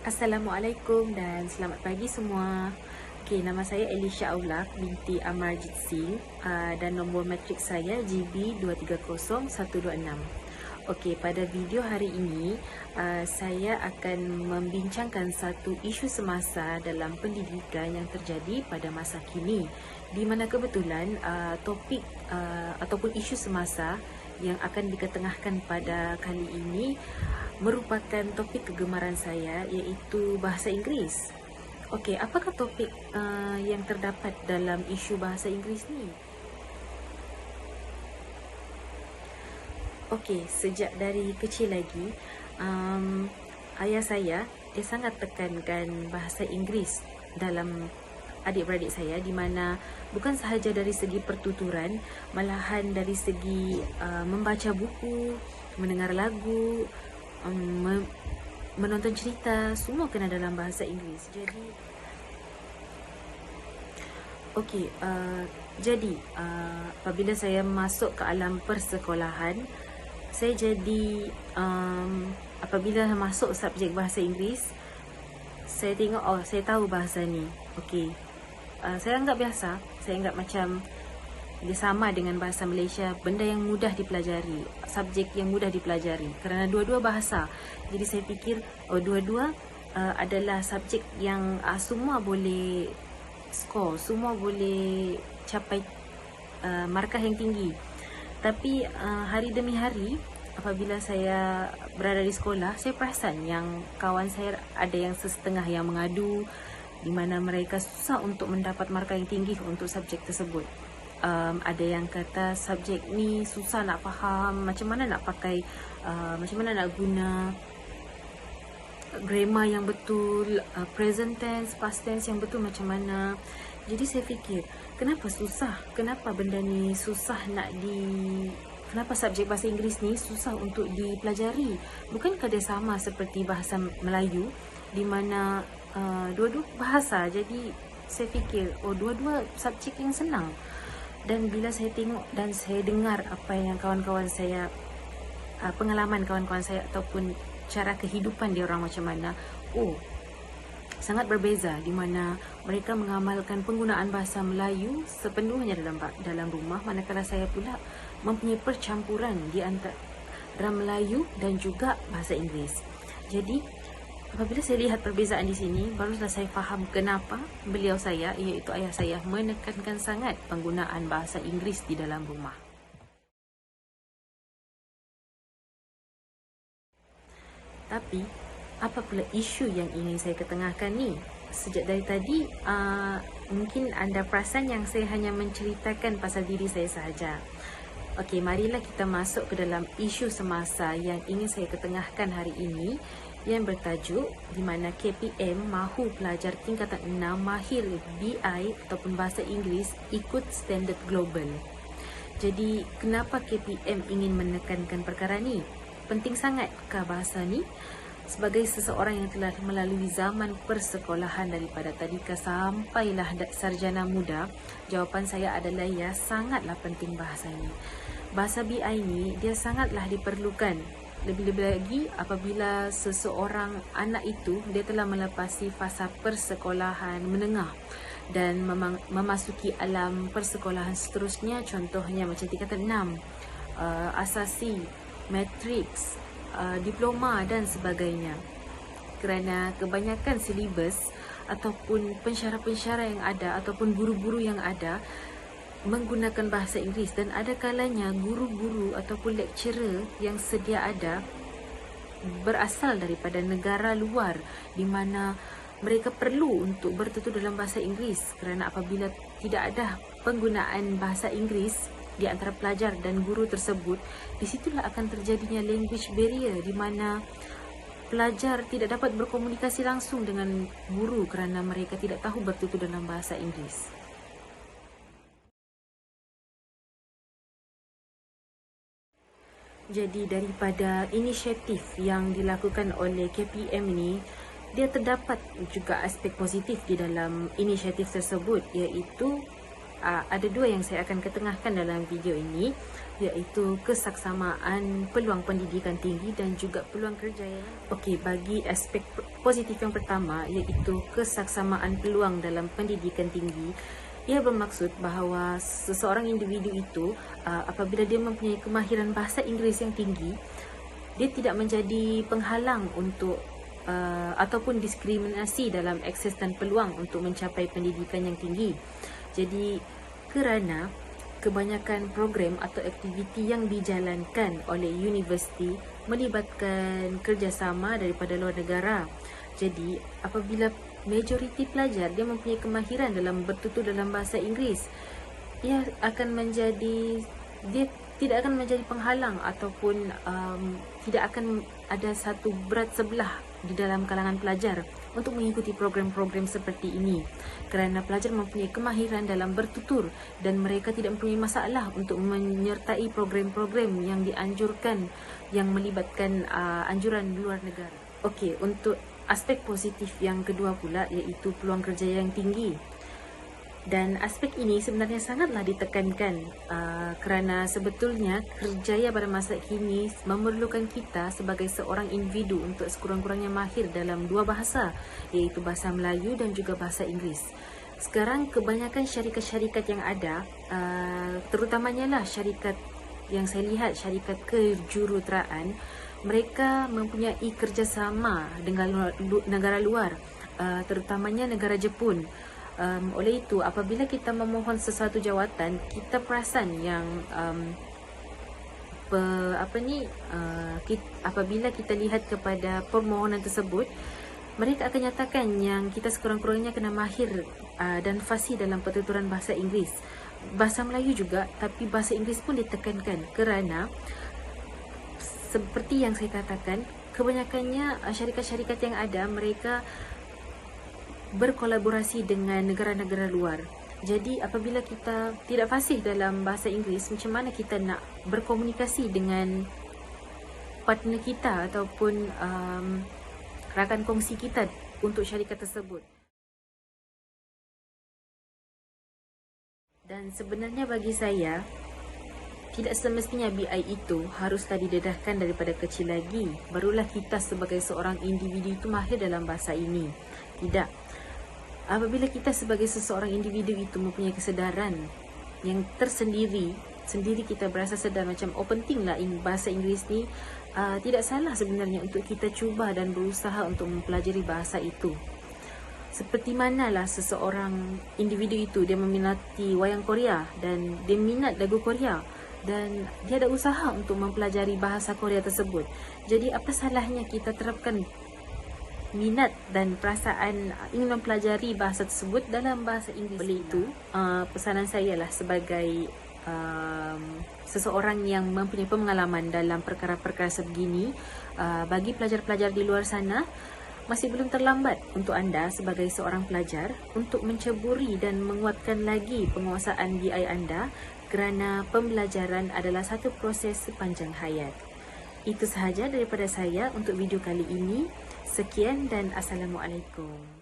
Assalamualaikum dan selamat pagi semua. Okey, nama saya Elisha Aulak binti Amarjit Singh dan nombor matrik saya GB230126. Okey, pada video hari ini saya akan membincangkan satu isu semasa dalam pendidikan yang terjadi pada masa kini, di mana kebetulan topik ataupun isu semasa yang akan diketengahkan pada kali ini merupakan topik kegemaran saya, iaitu bahasa Inggeris. Okey, apakah topik yang terdapat dalam isu bahasa Inggeris ni? Okey, sejak dari kecil lagi, ayah saya dia sangat tekankan bahasa Inggeris dalam adik-beradik saya, di mana bukan sahaja dari segi pertuturan, malahan dari segi membaca buku, mendengar lagu, menonton cerita, semua kena dalam bahasa Inggeris. Jadi apabila saya masuk ke alam persekolahan, saya jadi apabila masuk subjek bahasa Inggeris, saya tengok, saya tahu bahasa ni. Okey, saya anggap biasa, saya anggap macam dia sama dengan bahasa Malaysia, benda yang mudah dipelajari, subjek yang mudah dipelajari, kerana dua-dua bahasa. Jadi saya fikir dua-dua adalah subjek yang semua boleh skor, semua boleh capai markah yang tinggi. Tapi hari demi hari, apabila saya berada di sekolah, saya perasan yang kawan saya ada yang setengah yang mengadu, di mana mereka susah untuk mendapat markah yang tinggi untuk subjek tersebut. Ada yang kata subjek ni susah nak faham, macam mana nak pakai, macam mana nak guna grammar yang betul, present tense, past tense yang betul macam mana. Jadi saya fikir, kenapa susah? Kenapa benda ni susah kenapa subjek bahasa Inggeris ni susah untuk dipelajari? Bukankah dia sama seperti bahasa Melayu, di mana dua-dua bahasa? Jadi saya fikir, dua-dua subjek yang senang. Dan bila saya tengok dan saya dengar apa yang kawan-kawan saya, pengalaman kawan-kawan saya ataupun cara kehidupan dia orang macam mana, sangat berbeza, di mana mereka mengamalkan penggunaan bahasa Melayu sepenuhnya dalam rumah, manakala saya pula mempunyai percampuran di antara Melayu dan juga bahasa Inggeris. Jadi apabila saya lihat perbezaan di sini, barulah saya faham kenapa beliau saya, iaitu ayah saya, menekankan sangat penggunaan bahasa Inggeris di dalam rumah. Tapi apa pula isu yang ingin saya ketengahkan ni? Sejak dari tadi, mungkin anda perasan yang saya hanya menceritakan pasal diri saya sahaja. Okey, marilah kita masuk ke dalam isu semasa yang ingin saya ketengahkan hari ini, yang bertajuk di mana KPM mahu pelajar tingkatan 6 mahir BI ataupun bahasa Inggeris ikut standard global. Jadi, kenapa KPM ingin menekankan perkara ni? Penting sangatkah bahasa ni? Sebagai seseorang yang telah melalui zaman persekolahan daripada tadika sampailah sarjana muda, jawapan saya adalah ya, sangatlah penting bahasa ini. Bahasa BI ni dia sangatlah diperlukan, lebih-lebih lagi apabila seseorang anak itu dia telah melepasi fasa persekolahan menengah dan memasuki alam persekolahan seterusnya, contohnya macam tingkatan 6, asasi, matriks, diploma dan sebagainya. Kerana kebanyakan silibus ataupun pensyarah-pensyarah yang ada ataupun guru-guru yang ada menggunakan bahasa Inggeris, dan ada kalanya guru-guru ataupun lecturer yang sedia ada berasal daripada negara luar, di mana mereka perlu untuk bertutur dalam bahasa Inggeris, kerana apabila tidak ada penggunaan bahasa Inggeris di antara pelajar dan guru tersebut, di situlah akan terjadinya language barrier, di mana pelajar tidak dapat berkomunikasi langsung dengan guru kerana mereka tidak tahu bertutur dalam bahasa Inggeris. Jadi daripada inisiatif yang dilakukan oleh KPM ini, dia terdapat juga aspek positif di dalam inisiatif tersebut, iaitu ada dua yang saya akan ketengahkan dalam video ini, iaitu kesaksamaan peluang pendidikan tinggi dan juga peluang kerja. Okey, bagi aspek positif yang pertama, iaitu kesaksamaan peluang dalam pendidikan tinggi, ia bermaksud bahawa seseorang individu itu apabila dia mempunyai kemahiran bahasa Inggeris yang tinggi, dia tidak menjadi penghalang untuk ataupun diskriminasi dalam akses dan peluang untuk mencapai pendidikan yang tinggi. Jadi kerana kebanyakan program atau aktiviti yang dijalankan oleh universiti melibatkan kerjasama daripada luar negara. Jadi apabila majoriti pelajar dia mempunyai kemahiran dalam bertutur dalam bahasa Inggeris, ia tidak akan menjadi penghalang ataupun tidak akan ada satu berat sebelah di dalam kalangan pelajar untuk mengikuti program-program seperti ini, kerana pelajar mempunyai kemahiran dalam bertutur dan mereka tidak mempunyai masalah untuk menyertai program-program yang dianjurkan yang melibatkan anjuran luar negara. Okey, untuk aspek positif yang kedua pula, iaitu peluang kerja yang tinggi. Dan aspek ini sebenarnya sangatlah ditekankan kerana sebetulnya kerjaya pada masa kini memerlukan kita sebagai seorang individu untuk sekurang-kurangnya mahir dalam dua bahasa, iaitu bahasa Melayu dan juga bahasa Inggeris. Sekarang kebanyakan syarikat-syarikat yang ada, terutamanya lah syarikat yang saya lihat, syarikat kejuruteraan, mereka mempunyai kerjasama dengan negara luar, terutamanya negara Jepun. Oleh itu, apabila kita memohon sesuatu jawatan, kita perasan yang apabila kita lihat kepada permohonan tersebut, mereka akan nyatakan yang kita sekurang-kurangnya kena mahir dan fasih dalam pertuturan bahasa Inggeris, bahasa Melayu juga, tapi bahasa Inggeris pun ditekankan kerana seperti yang saya katakan, kebanyakannya syarikat-syarikat yang ada, mereka berkolaborasi dengan negara-negara luar. Jadi apabila kita tidak fasih dalam bahasa Inggeris, macam mana kita nak berkomunikasi dengan partner kita ataupun rakan kongsi kita untuk syarikat tersebut? Dan sebenarnya bagi saya, tidak semestinya BI itu haruslah didedahkan daripada kecil lagi, barulah kita sebagai seorang individu itu mahir dalam bahasa ini. Tidak. Apabila kita sebagai seseorang individu itu mempunyai kesedaran yang tersendiri, kita berasa sedar macam penting lah bahasa Inggeris ni, tidak salah sebenarnya untuk kita cuba dan berusaha untuk mempelajari bahasa itu. Seperti manalah seseorang individu itu, dia meminati wayang Korea dan dia minat lagu Korea dan dia ada usaha untuk mempelajari bahasa Korea tersebut. Jadi apa salahnya kita terapkan minat dan perasaan ingin mempelajari bahasa tersebut dalam bahasa Inggeris. Oleh itu, pesanan saya lah sebagai seseorang yang mempunyai pengalaman dalam perkara-perkara sebegini, bagi pelajar-pelajar di luar sana, masih belum terlambat untuk anda sebagai seorang pelajar untuk menceburi dan menguatkan lagi penguasaan BI anda, kerana pembelajaran adalah satu proses sepanjang hayat. Itu sahaja daripada saya untuk video kali ini. Sekian dan Assalamualaikum.